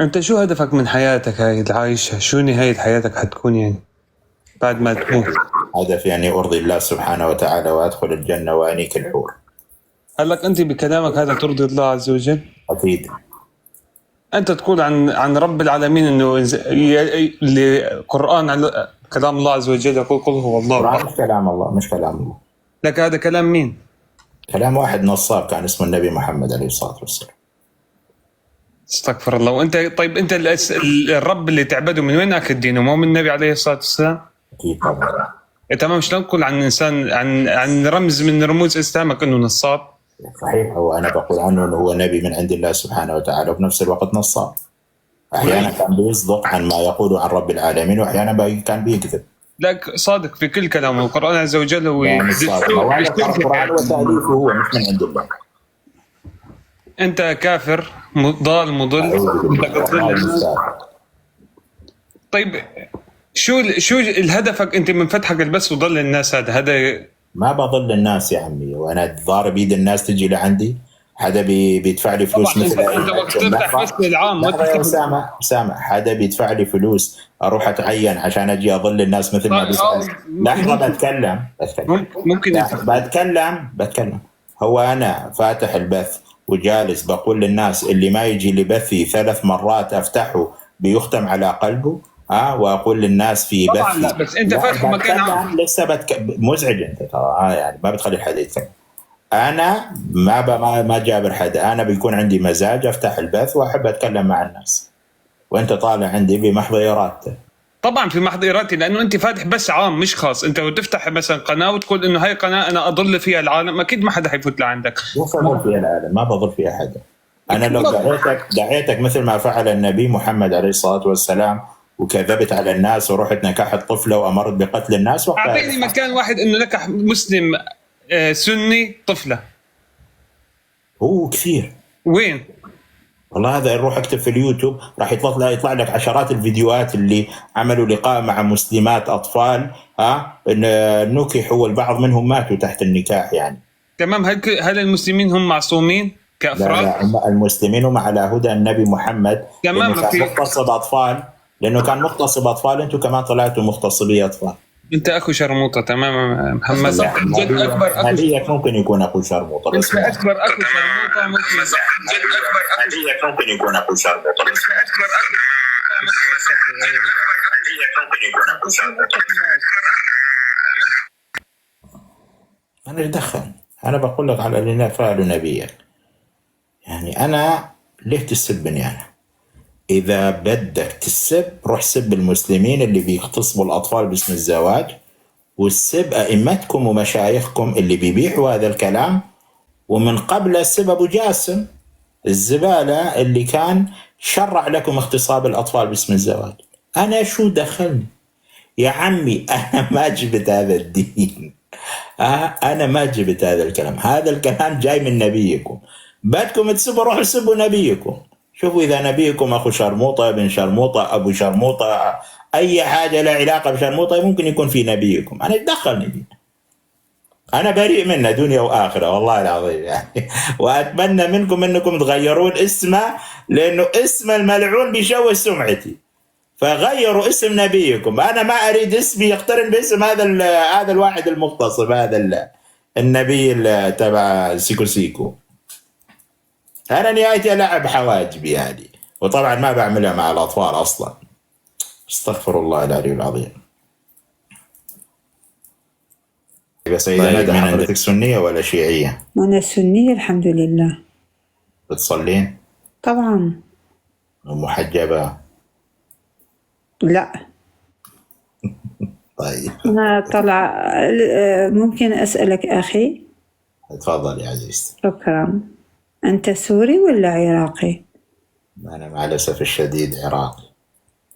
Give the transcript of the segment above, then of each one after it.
انت شو هدفك من حياتك هاي العايشة؟ شو نهاية حياتك حتكون يعني بعد ما تموت؟ هدف يعني أرضي الله سبحانه وتعالى وأدخل الجنة وأنيك الحور. هلك انت بكلامك هذا ترضي الله عز وجل؟ أكيد. انت تقول عن رب العالمين انه القرآن كلام الله عز وجل، يقول قل هو الله القرآن أحد. مش كلام الله، مش كلام الله، لك هذا كلام مين؟ كلام واحد نصاب كان اسمه النبي محمد عليه الصلاة والسلام. استغفر الله. وانت طيب انت الرب اللي تعبده من وين اخذ دينه؟ مو من النبي عليه الصلاة والسلام؟ أكيد طبعا. تمام. مش نقول عن انسان عن رمز من رموز اسلامك انه نصاب؟ صحيح، هو أنا بقول عنه أنه هو نبي من عند الله سبحانه وتعالى وفي نفس الوقت نصاب. أحيانا كان بيصدق عن ما يقول عن رب العالمين وأحيانا كان بيكذب. لا، صادق في كل كلامه. القرآن عز وجل هو يعني الصادق القرآن وتأليفه هو مش من عند الله. انت كافر ضال مضل. أعوذ بالله. طيب شو هدفك انت من فتحك البث وضل الناس؟ هذا ما بضل الناس يا عمي، وانا ضارب ايد الناس تجي لعندي. حدا بيدفع لي فلوس مثل انت وقت تفتح بث العام ما يا اسامه حدا بيدفع لي فلوس اروح اتعين عشان اجي اضل الناس مثل ما بيسأل. لحظه بتكلم ممكن بتكلم. هو انا فاتح البث وجالس بقول للناس اللي ما يجي لبثي 3 مرات افتحه بيختم على قلبه. واقول للناس في طبعا بثي. لا، بس انت فاتح مكان عام. لسه مزعج انت ترى. يعني ما بتخلي حدا يتكلم. انا ما جابر حدا. انا بيكون عندي مزاج افتح البث واحب اتكلم مع الناس، وانت طالع عندي بمحض ارادتك. طبعا في محض ارادتي، لانه انت فاتح بس عام مش خاص. انت لو تفتح مثلا قناه وتقول انه هاي قناه انا اضل فيها العالم، اكيد ما حدا حيفوت لعندك. مو بضل فيها العالم، ما بضل فيها حدا. انا لو دعيتك مثل ما فعل النبي محمد عليه الصلاه والسلام وكذبت على الناس ورحت نكحت طفله وامرت بقتل الناس. اعطيني مكان واحد انه نكح مسلم سني طفله. هو كثير. وين؟ والله هذا روح اكتب في اليوتيوب راح يطلع لك عشرات الفيديوهات اللي عملوا لقاء مع مسلمات اطفال ان نكحوا والبعض منهم ماتوا تحت النكاح يعني. تمام. هل المسلمين هم معصومين كافراد؟ لا المسلمين هم على هدى النبي محمد. تمام. لانه كان مغتصب اطفال. انتم كمان طلعتوا مغتصبي اطفال. انت اخو شرموطه. تمام محمد. جد اكبر اخو. نبيك ممكن يكون اخو شرموطه. انت اكبر اخو شرموطه ممكن يكون اخو شرموطه. انا اتدخل. انا بقول لك على اللي فعله نبيك. يعني انا ليه تسبني انا؟ اذا بدك تسب روح سب المسلمين اللي بيغتصبوا الاطفال باسم الزواج، والسب ائمتكم ومشايخكم اللي بيبيحوا هذا الكلام، ومن قبل سب ابو جاسم الزباله اللي كان شرع لكم اغتصاب الاطفال باسم الزواج. انا شو دخلني يا عمي؟ انا ما جبت هذا الدين. انا ما جبت هذا الكلام. هذا الكلام جاي من نبيكم. بدكم تسبوا روحوا سبوا نبيكم. شوفوا اذا نبيكم اخو شرموطه، ابن شرموطه، ابو شرموطه، اي حاجه لها علاقه بشرموطه ممكن يكون في نبيكم. انا اتدخلني دي. انا بريء منه دنيا واخره والله العظيم يعني. واتمنى منكم انكم تغيرون اسمه، لانه اسم الملعون بيشوه سمعتي. فغيروا اسم نبيكم. انا ما اريد اسمي يقترن باسم هذا الواحد المغتصب، هذا النبي تبع سيكو سيكو. انا نهايتي العب حواجبي يعني، وطبعا ما بعملها مع الاطفال اصلا. استغفر الله العلي العظيم. يا سيدة ندى، حضرتك سنية ولا شيعية؟ أنا سنية الحمد لله. بتصلين؟ طبعا. ومحجبة؟ لا. طيب. أنا طلع ممكن أسألك أخي؟ تفضل يا عزيزتي. شكرا. أنت سوري ولا عراقي؟ أنا مع الأسف الشديد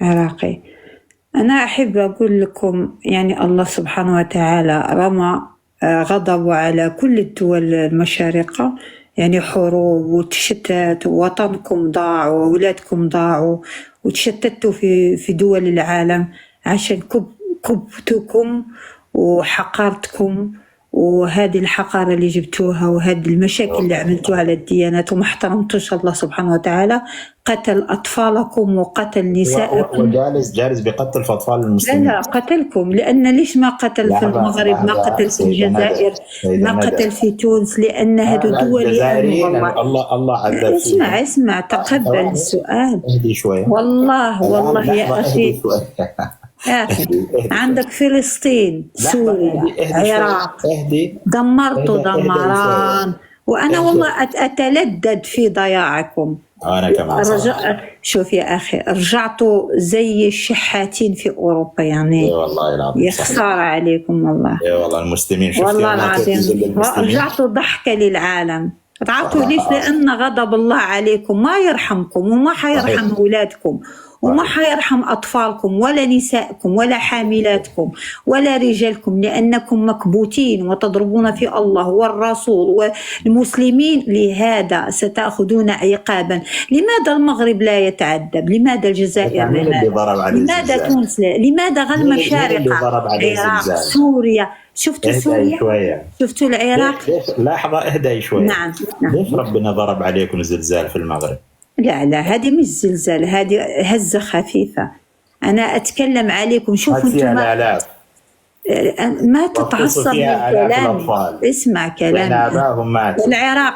عراقي. أنا أحب أقول لكم يعني الله سبحانه وتعالى رمى غضبه على كل الدول المشارقة، يعني حروب وتشتت، ووطنكم ضاع وأولادكم ضاعوا وتشتتوا في دول العالم عشان كبتكم وحقرتكم وهذه الحقارة اللي جبتوها وهذه المشاكل اللي عملتوها على الديانات وما احترمتوش الله سبحانه وتعالى، قتل أطفالكم وقتل نساءكم. وجالس بقتل في أطفال لا المسلمين. لا، قتلكم، لأن ليش ما قتل في المغرب، ما قتل في الجزائر، ما قتل في تونس، لأن هذو دول الجزائريين والله. الله عذب فيهم. اسمع تقبل السؤال. اهدي شوية. والله يا أخي، يا أخي عندك فلسطين، سوريا، العراق، دمرتوا دمران، وأنا والله أتلذذ في ضياعكم. أنا كمان شوف يا أخي، رجعتوا زي الشحاتين في أوروبا يعني. والله العظيم يا خسارة عليكم والله. والله المسلمين والله العظيم رجعتوا ضحكة للعالم. تعرفوا ليش؟ لأن غضب الله عليكم ما يرحمكم وما حيرحم أولادكم وما حيرحم أطفالكم ولا نسائكم ولا حاملاتكم ولا رجالكم، لأنكم مكبوتين وتضربون في الله والرسول والمسلمين. لهذا ستأخذون عقابا. لماذا المغرب لا يتعذب؟ لماذا الجزائر؟ لماذا تونس؟ لماذا غير مشارقة؟ العراق، سوريا. شفتوا سوريا؟ شفتوا العراق؟ لحظة اهدأي شوية. نعم. ليش ربنا ضرب عليكم زلزال في المغرب؟ لا هذه مش زلزال، هذه هزة خفيفة. أنا أتكلم عليكم. شوفوا أنتم ما تتعصب من كلامي. اسمع كلامي.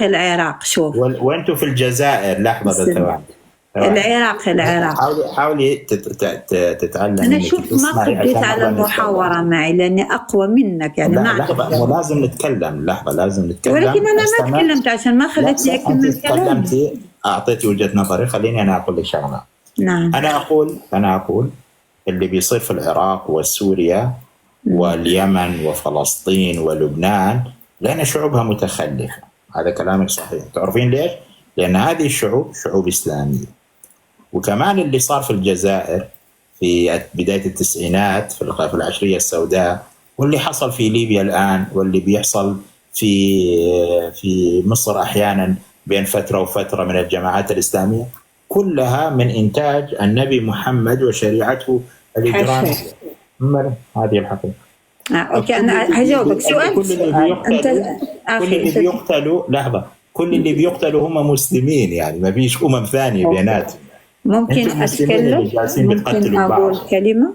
العراق شوف. وأنتم في الجزائر. لحظة ثواني. العراق حاولي تتعلم. أنا شوف ما قديت على المحاورة معي لأني أقوى منك يعني. لحظة لازم نتكلم. لازم نتكلم. ولكن أنا ما تكلمت عشان ما خلتني أكمل كلامي. أعطيتي وجهة نظري. خليني أنا أقول لك شغلة. نعم. أنا أقول اللي بيصير في العراق وسوريا واليمن وفلسطين ولبنان لأن شعوبها متخلفة. هذا كلامك صحيح. تعرفين ليش؟ لأن هذه الشعوب شعوب إسلامية. وكمان اللي صار في الجزائر في بداية التسعينات في العشرية السوداء، واللي حصل في ليبيا الآن، واللي بيحصل في مصر أحيانا بين فترة وفترة من الجماعات الإسلامية، كلها من إنتاج النبي محمد وشريعته الإجرامية. هذه الحقيقة. أوكي، أنا هجاوبك سؤال. كل اللي بيقتلوا لحظة، كل اللي بيقتلوا هم مسلمين يعني، ما فيش ثانية بيناتهم. ممكن أتكلم؟ ممكن أقول كلمة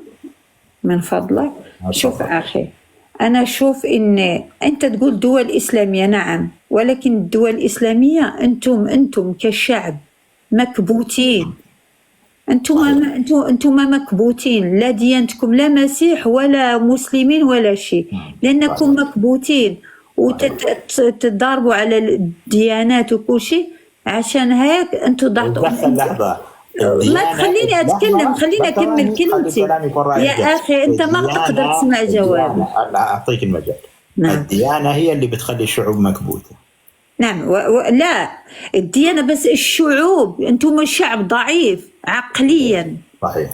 من فضلك؟ شوف أخي، أنا أشوف إن أنت تقول دول إسلامية، نعم، ولكن الدول الإسلامية أنتم كشعب مكبوتين. أنتم مكبوتين، لا ديانتكم لا مسيح ولا مسلمين ولا شيء، لأنكم مكبوتين وتتضاربوا على الديانات وكل شيء. عشان هيك أنتم ضغطوا. لحظة ما تخليني أتكلم، خليني أكمل كلمتي يا أخي. أنت ما تقدر تسمع جوابي. أعطيك المجال. نعم. الديانة هي اللي بتخلي الشعوب مكبوتة. نعم. لا الديانة بس الشعوب. أنتم شعب ضعيف عقليا. صحيح.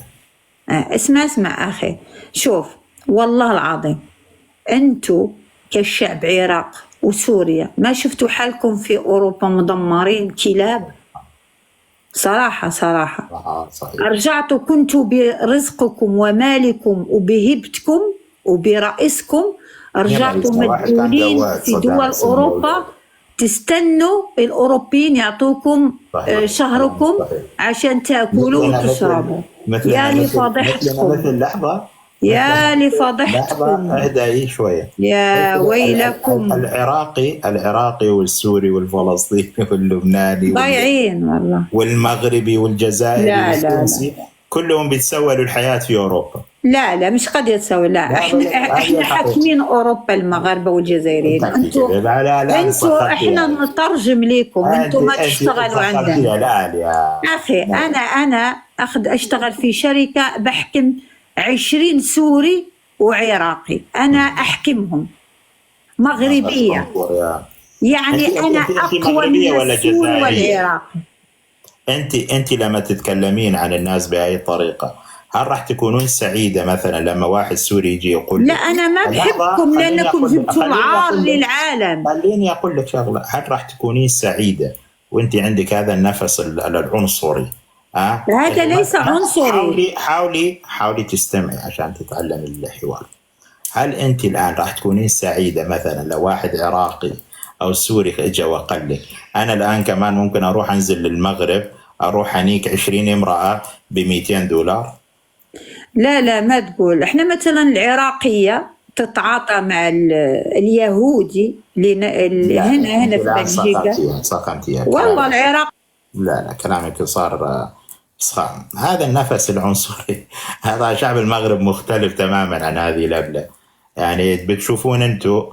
اسمع أخي، شوف والله العظيم أنتم كالشعب عراق وسوريا ما شفتوا حالكم في أوروبا مدمرين كلاب؟ صراحة صحيح. رجعتوا كنتوا برزقكم ومالكم وبهبتكم وبرئيسكم، رجعتوا مدلولين في دول أوروبا تستنوا الأوروبيين يعطوكم شهركم عشان تأكلوا وتشربوا. يا لفضحتكم. يا لفضحتكم. اهدأي شوية. يا ويلكم. العراقي والسوري والفلسطيني واللبناني ضايعين والله، والمغربي والجزائري والتونسي كلهم بيتسولوا الحياة في أوروبا. لا مش قد يتسوي. لا احنا حاكمين أوروبا، المغاربة والجزائريين. انتوا احنا نترجم لكم، انتوا ما تشتغلوا عندنا. أخي أنا أشتغل في شركة بحكم 20 سوري وعراقي، أنا أحكمهم. مغربية يعني أنا أقوى من السوري والعراقي. أنت لما تتكلمين عن الناس بهذه الطريقة، هل راح تكونون سعيدة مثلا لما واحد سوري يجي يقول لا أنا ما بحبكم لأنكم جبتوا العار للعالم؟ خليني أقول لك شغلة، هل راح تكونين سعيدة وأنت عندك هذا النفس العنصري؟ هذا ليس عنصري. حاولي تستمعي عشان تتعلم الحوار. هل أنت الآن راح تكونين سعيدة مثلا لو واحد عراقي أو سوري إجا وقال لك أنا الآن كمان ممكن أروح أنزل للمغرب أروح أنيك 20 امرأة $200؟ لا ما تقول. احنا مثلا العراقية تتعاطى مع اليهودي اللي هنا في بلجيكا. سقمتيها والله العراق لا كلامك صار صخام. هذا النفس العنصري هذا شعب المغرب مختلف تماما عن هذه الأبلة. يعني بتشوفون أنتم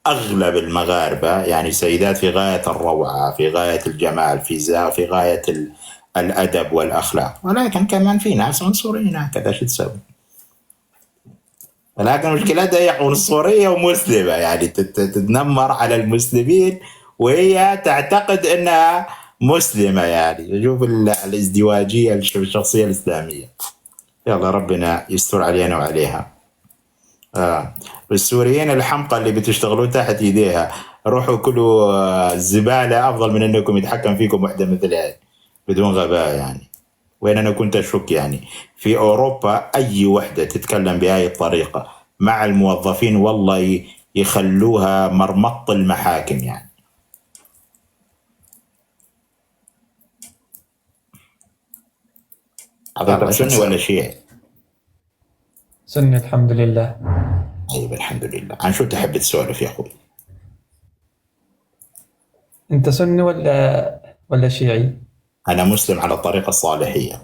أغلب المغاربة يعني سيدات في غاية الروعة، في غاية الجمال، في غاية الأدب والأخلاق، ولكن كمان في ناس عنصريين هكذا. شو تسوي؟ ولكن مشكلتها هي عنصرية ومسلمة، يعني تتنمر على المسلمين وهي تعتقد أنها مسلمة. يعني شوف الازدواجية الشخصية الإسلامية. يلا ربنا يستر علينا وعليها. السوريين الحمقى اللي بتشتغلون تحت يديها روحوا كلوا زبالة أفضل من أنكم يتحكم فيكم واحدة مثل هذه بدون غباء. يعني وين أنا كنت أشك يعني في أوروبا أي وحدة تتكلم بهاي الطريقة مع الموظفين والله يخلوها مرمط المحاكم. يعني حضرتك سني ولا شيعي؟ سني الحمد لله. طيب الحمد لله. عن شو تحب تسولف يا أخوي؟ أنت سني ولا شيعي؟ أنا مسلم على الطريقة الصالحية.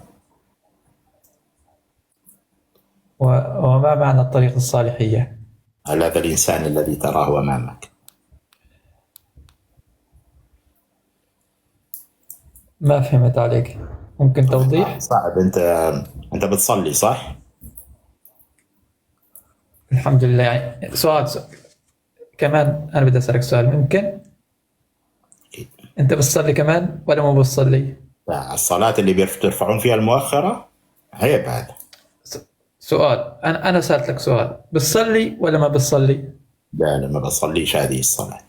وما معنى الطريقة الصالحية؟ هذا الإنسان الذي تراه أمامك. ما فهمت عليك، ممكن توضيح؟ صعب. أنت بتصلي صح؟ الحمد لله. يعني سؤال كمان أنا بدي أسألك سؤال ممكن؟ أنت بتصلي كمان ولا ما بتصلي؟ لا، الصلاة اللي بترفعون فيها المؤخرة عيب هذا. سؤال أنا سألتك سؤال، بتصلي ولا ما بتصلي؟ لا ما بصليش هذه الصلاة.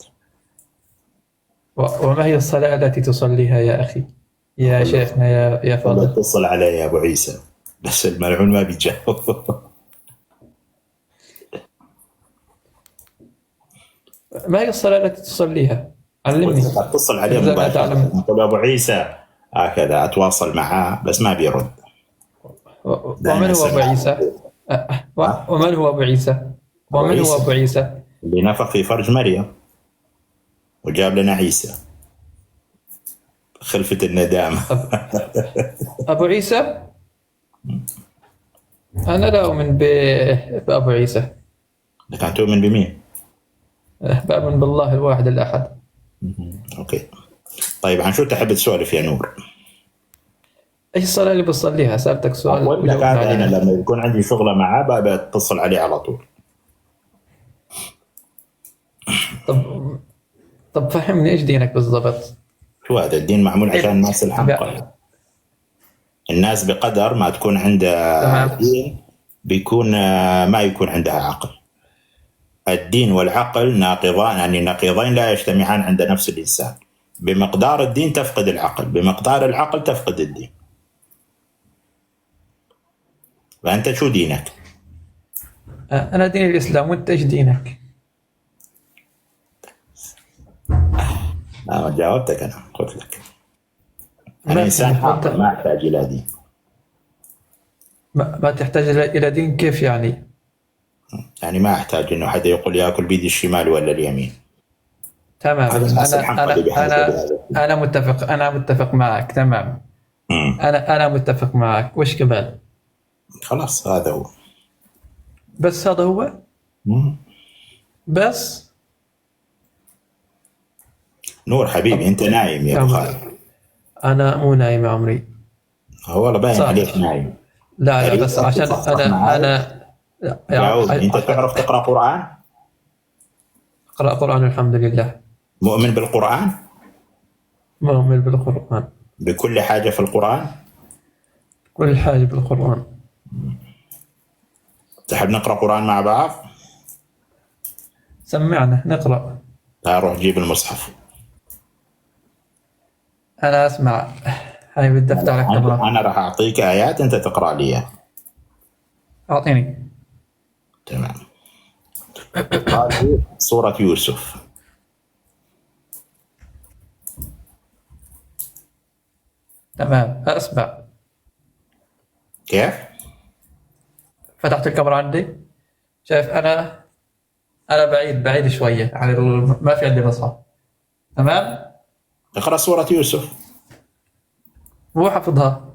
وما هي الصلاة التي تصليها يا أخي يا شيخنا يا فاضل؟ اتصل علي يا أبو عيسى بس الملعون ما بيجاوب. ما هي الصلاة التي تصليها؟ علمني. اتصل عليه مباشرة تقول أبو عيسى هكذا أتواصل معاه بس ما بيرد. ومن هو أبو عيسى؟ ومن هو أبو عيسى؟ ومن هو أبو عيسى؟ اللي نفخ في فرج مريم وجاب لنا عيسى خلفة الندامة. أبو عيسى؟ أنا لا أؤمن بأبو عيسى. لكن تؤمن بمين؟ بأؤمن بالله الواحد الأحد. أوكي طيب عن شو تحب تسولف يا نور؟ ايش الصلاة اللي بصليها؟ سألتك سؤال. أقول لك هذا أنا لما يكون عندي شغلة معاه بتصل عليه على طول. طب فهمني ايش دينك بالضبط؟ شو هذا الدين معمول عشان الناس الحمقى. الناس بقدر ما تكون عندها دين بيكون ما يكون عندها عقل. الدين والعقل ناقضان، يعني نقيضين لا يجتمعان عند نفس الإنسان. بمقدار الدين تفقد العقل، بمقدار العقل تفقد الدين. فأنت شو دينك؟ أنا دين الإسلام، وأنت إيش دينك؟ جاوبتك أنا قلت لك أنا إنسان حق ما أحتاج إلى دين. ما تحتاج إلى دين كيف يعني؟ يعني ما أحتاج إنه حدا يقول يأكل بيدي الشمال ولا اليمين. تمام. أنا متفق معك تمام. أنا متفق معك. وش كمان؟ خلاص هذا هو. بس هذا هو؟ بس نور حبيبي أنت نايم يا أبو خالد. أنا مو نايم يا عمري. والله باين عليك نايم. لا بس عشان أنا أنت تعرف تقرأ قرآن؟ أقرأ قرآن الحمد لله. مؤمن بالقرآن؟ مؤمن بالقرآن. بكل حاجة في القرآن؟ كل حاجة بالقرآن. تحب نقرأ قرآن مع بعض؟ سمعنا نقرأ. روح جيب المصحف. أنا أسمع. هاي بالدفتر على الكاميرا. أنا راح أعطيك آيات أنت تقرأ لي. أعطيني. تمام. هذه سورة يوسف. تمام، اسمع. كيف؟ فتحت الكاميرا عندي. شايف انا بعيد شويه عن ما في عندي مصحف. تمام. اقرأ سورة يوسف. مو حافظها.